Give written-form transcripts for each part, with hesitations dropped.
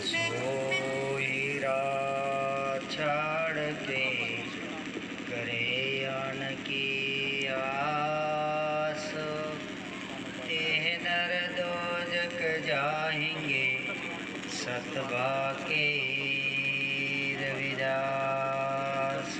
सोई रात छाड़ के करे आन की आस, तेह नर दोजक जाएंगे सतबा के रविदास।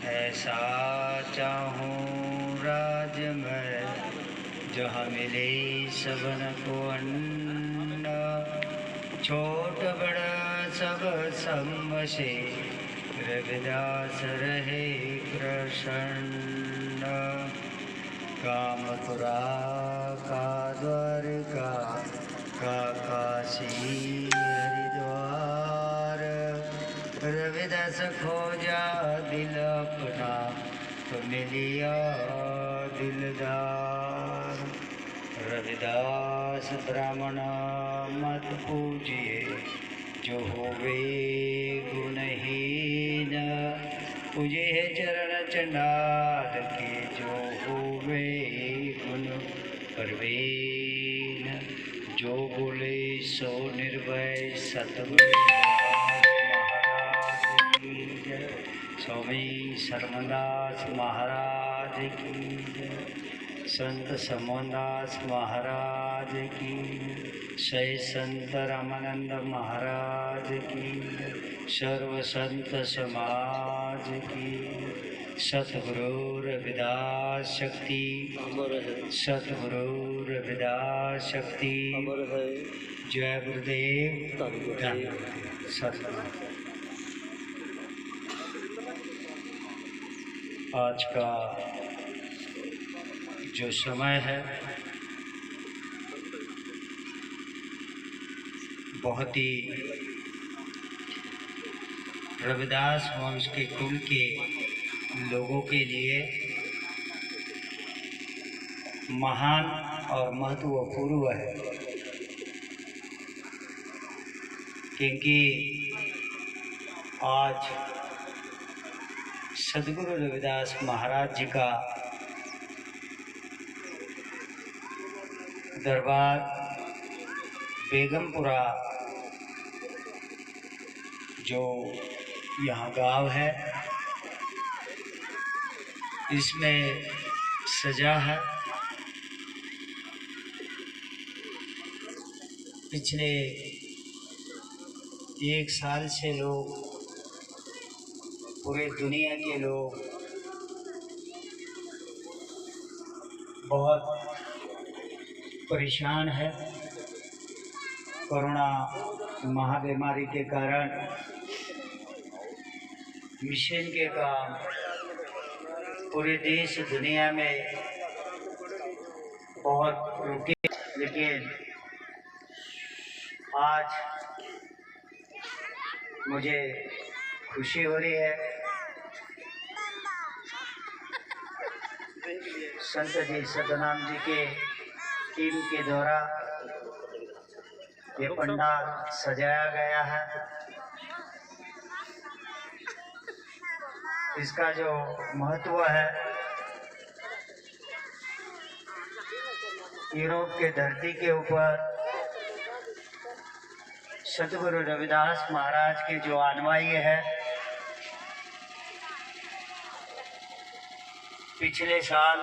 ऐसा चाहूँ राज मैं जहाँ मिले सबन को अन्न, छोट बड़ा सब संग से रविदास रहे प्रसन्न। कामपुरा का द्वारका का काशी हरिद्वार, रविदास खोजा दिल अपना तो मिलिया दिलदार। रविदास ब्राह्मण मत पूजिए जो होवे गुणहीन, पूजे चरण चंडाल के जो होवे गुण प्रवीण। जो बोले सो निर्भय सतगुरु महाराज की जय। स्वामी शर्मदास महाराज की जय। संत समोदास महाराज की। जय संत रामानंद महाराज की। सर्व संत समाज की। सतगुरु रविदास शक्ति, सतगुरु रविदास शक्ति। जय गुरुदेव। सतगुरु। आज का जो समय है बहुत ही रविदास वंश के कुल के लोगों के लिए महान और महत्वपूर्ण है, क्योंकि आज सद्गुरु रविदास महाराज जी का दरबार बेगमपुरा जो यहाँ गांव है इसमें सजा है। पिछले 1 साल से लोग, पूरे दुनिया के लोग बहुत परेशान है। कोरोना महाबीमारी के कारण मिशन के काम पूरे देश दुनिया में बहुत रुके, लेकिन आज मुझे खुशी हो रही है। संत जी सतनाम जी के टीम के द्वारा ये पंडाल सजाया गया है। इसका जो महत्व है, यूरोप के धरती के ऊपर सतगुरु रविदास महाराज के जो अनुयायी है, पिछले साल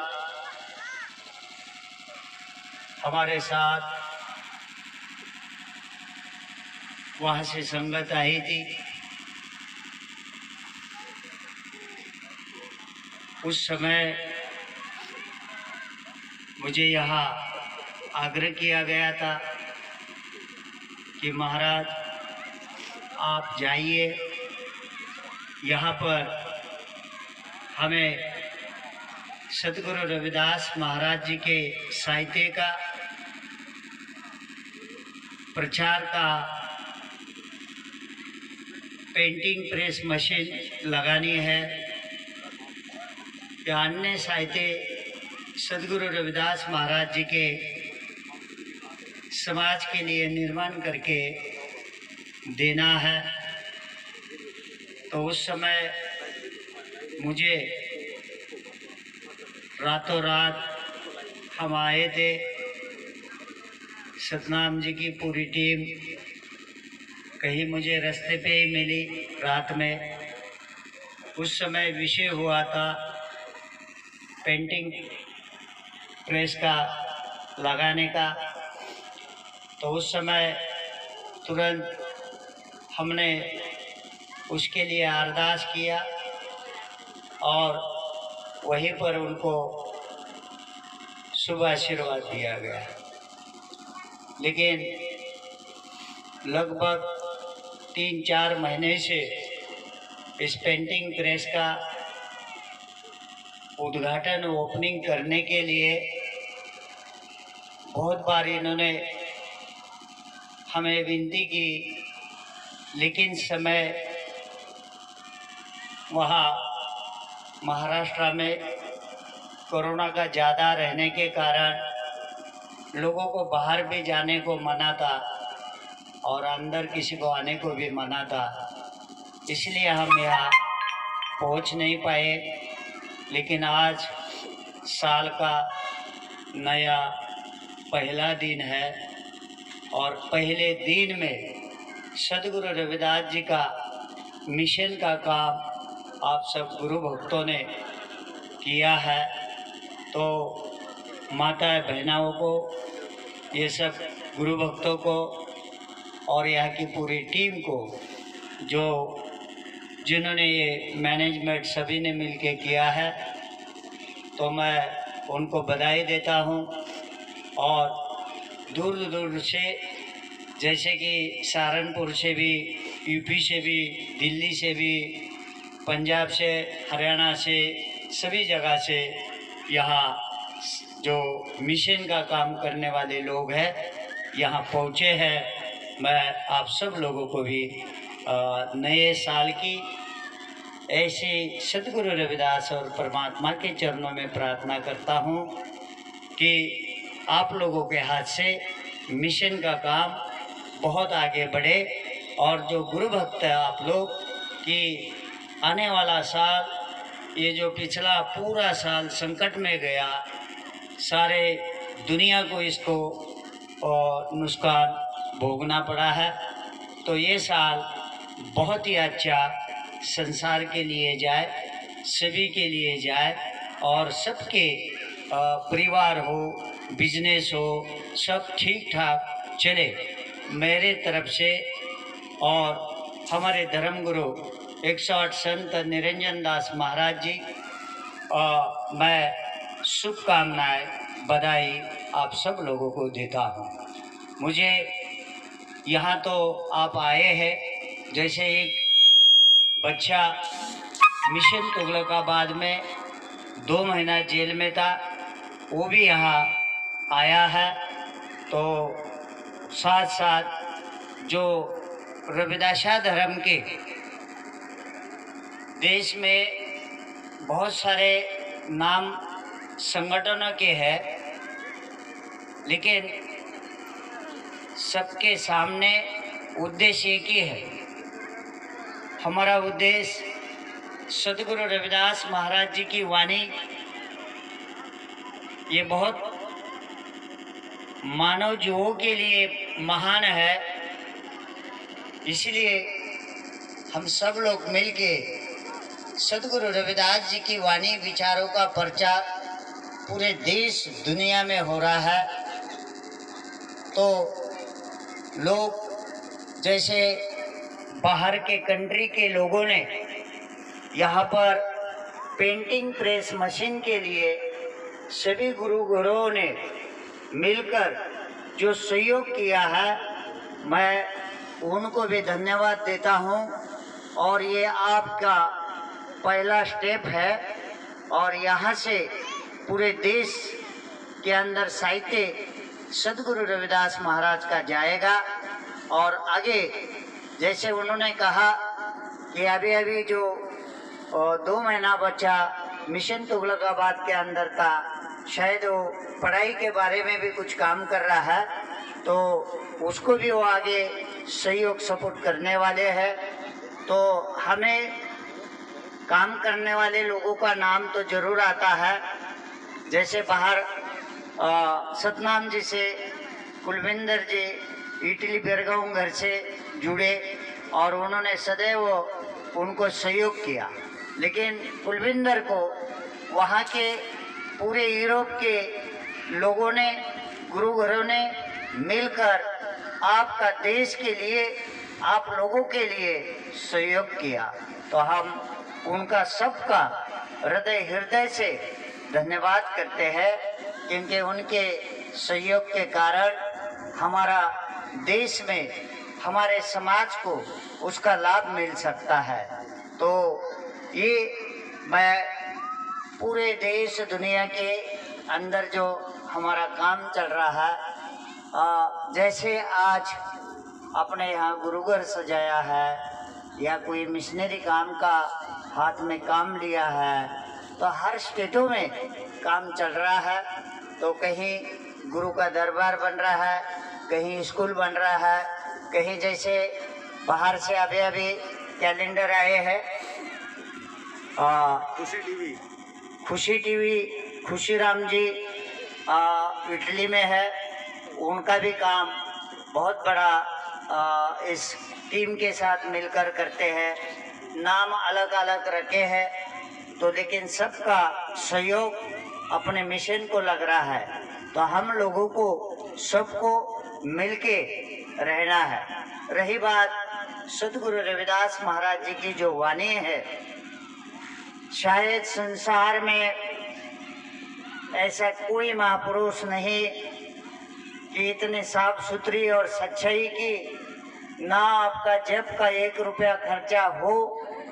हमारे साथ वहाँ से संगत आई थी। उस समय मुझे यहाँ आग्रह किया गया था कि महाराज आप जाइए, यहाँ पर हमें सतगुरु रविदास महाराज जी के साहित्य का प्रचार का पेंटिंग प्रेस मशीन लगानी है, या अन्य साहित्य सतगुरु रविदास महाराज जी के समाज के लिए निर्माण करके देना है। तो उस समय मुझे रातों रात हम आए थे, सतनाम जी की पूरी टीम कहीं मुझे रास्ते पे ही मिली रात में। उस समय विषय हुआ था पेंटिंग प्रेस का लगाने का। तो उस समय तुरंत हमने उसके लिए अरदास किया और वहीं पर उनको शुभ आशीर्वाद दिया गया। लेकिन लगभग 3-4 महीने से इस पेंटिंग प्रेस का उद्घाटन ओपनिंग करने के लिए बहुत बार इन्होंने हमें विनती की, लेकिन समय वहाँ महाराष्ट्र में कोरोना का ज़्यादा रहने के कारण लोगों को बाहर भी जाने को मना था और अंदर किसी को आने को भी मना था, इसलिए हम यहाँ पहुँच नहीं पाए। लेकिन आज साल का नया पहला दिन है और पहले दिन में सद्गुरु रविदास जी का मिशन का काम आप सब गुरु भक्तों ने किया है। तो माता बहनाओं को, ये सब गुरु भक्तों को और यहाँ की पूरी टीम को, जो जिन्होंने ये मैनेजमेंट सभी ने मिलके किया है, तो मैं उनको बधाई देता हूँ। और दूर दूर से, जैसे कि सहारनपुर से भी, यूपी से भी, दिल्ली से भी, पंजाब से, हरियाणा से, सभी जगह से यहाँ जो मिशन का काम करने वाले लोग हैं यहाँ पहुँचे हैं। मैं आप सब लोगों को भी नए साल की ऐसी सद्गुरु रविदास और परमात्मा के चरणों में प्रार्थना करता हूँ कि आप लोगों के हाथ से मिशन का काम बहुत आगे बढ़े और जो गुरु भक्त है आप लोग कि आने वाला साल, ये जो पिछला पूरा साल संकट में गया, सारे दुनिया को इसको नुकसान भोगना पड़ा है, तो ये साल बहुत ही अच्छा संसार के लिए जाए, सभी के लिए जाए और सबके परिवार हो, बिजनेस हो, सब ठीक ठाक चले मेरे तरफ से। और हमारे धर्मगुरु 108 संत निरंजन दास महाराज जी, मैं शुभकामनाएं, बधाई आप सब लोगों को देता हूँ। मुझे यहाँ तो आप आए हैं, जैसे एक बच्चा मिशन तुगलकाबाद में 2 महीना जेल में था, वो भी यहाँ आया है। तो साथ साथ जो रविदासा धर्म के देश में बहुत सारे नाम संगठनों के हैं, लेकिन सबके सामने उद्देश्य एक ही है। हमारा उद्देश्य सद्गुरु रविदास महाराज जी की वाणी, ये बहुत मानव जीवों के लिए महान है, इसलिए हम सब लोग मिलके सद्गुरु रविदास जी की वाणी विचारों का प्रचार पूरे देश दुनिया में हो रहा है। तो लोग, जैसे बाहर के कंट्री के लोगों ने यहाँ पर पेंटिंग प्रेस मशीन के लिए सभी गुरुओं ने मिलकर जो सहयोग किया है, मैं उनको भी धन्यवाद देता हूँ। और ये आपका पहला स्टेप है और यहाँ से पूरे देश के अंदर साहित्य सद्गुरु रविदास महाराज का जाएगा। और आगे जैसे उन्होंने कहा कि अभी जो 2 महीना बच्चा मिशन तुगलकाबाद के अंदर था, शायद वो पढ़ाई के बारे में भी कुछ काम कर रहा है, तो उसको भी वो आगे सहयोग सपोर्ट करने वाले हैं। तो हमें काम करने वाले लोगों का नाम तो जरूर आता है, जैसे बाहर सतनाम जी से कुलविंदर जी, इटली बेरगांव घर से जुड़े और उन्होंने सदैव उनको सहयोग किया। लेकिन कुलविंदर को वहाँ के पूरे यूरोप के लोगों ने, गुरुघरों ने मिलकर आपका देश के लिए, आप लोगों के लिए सहयोग किया। तो हम उनका सबका हृदय से धन्यवाद करते हैं, क्योंकि उनके सहयोग के कारण हमारा देश में, हमारे समाज को उसका लाभ मिल सकता है। तो ये मैं पूरे देश दुनिया के अंदर जो हमारा काम चल रहा है, जैसे आज अपने यहाँ गुरुघर सजाया है या कोई मिशनरी काम का हाथ में काम लिया है, तो हर स्टेटों में काम चल रहा है। तो कहीं गुरु का दरबार बन रहा है, कहीं स्कूल बन रहा है, कहीं जैसे बाहर से अभी कैलेंडर आए हैं, खुशी टीवी खुशीराम जी इटली में है, उनका भी काम बहुत बड़ा इस टीम के साथ मिलकर करते हैं। नाम अलग अलग रखे हैं, तो लेकिन सबका सहयोग अपने मिशन को लग रहा है। तो हम लोगों को सबको मिलके रहना है। रही बात सतगुरु रविदास महाराज जी की जो वाणी है, शायद संसार में ऐसा कोई महापुरुष नहीं कि इतने साफ सुथरी और सच्चाई की, ना आपका जब का 1 रुपया खर्चा हो